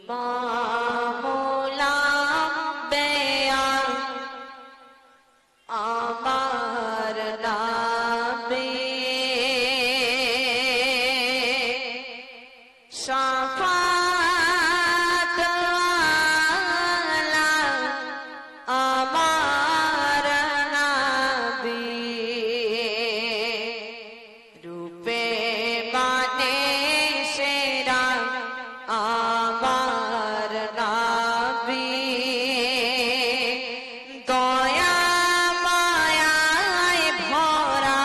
ইমামুল আম্বিয়া আমার নবী শাফাত ওয়ালা আমার নবী রূপে মানে সেরা আমার নবী দয়া মায়ায় ভরা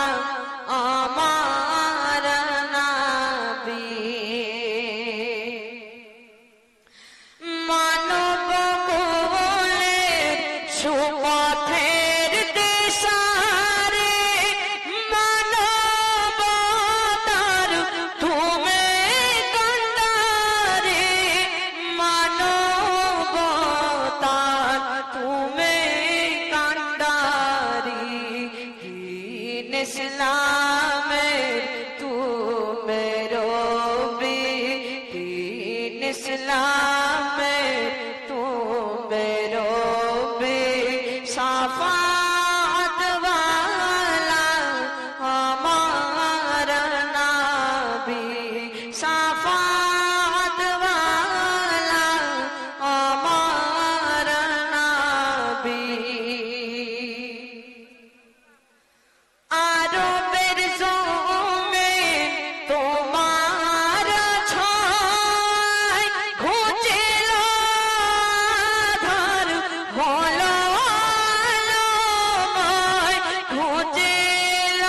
আমার নবী মানব কুলের সুপথের দিশারে মানবতার তুমি কান্ডারে মানবতার তুমি কান্ডারি দীন ইসলামের তুমি রবি দীন ইসলামের তুমি রবি শাফাত ওয়ালা আমার নবী শাফাত ওয়ালা আমার নবী আরবের জমিন তোমার ছয় ঘুচিল আধার হলো আলোময় ঘুচিল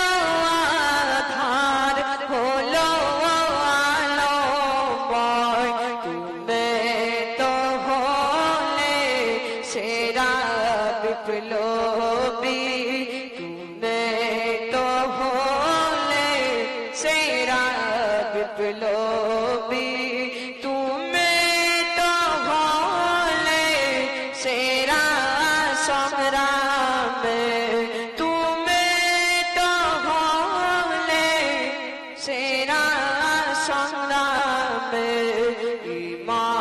আধার হলো আলোময় তুমি তো হলে সেরা বিপ্লবী তুমি তো হলে সেরা বিপ্লবী তুমি তো হলে সেরা সংগ্রামে তুমি তো হলে সেরা সংগ্রামে ইমান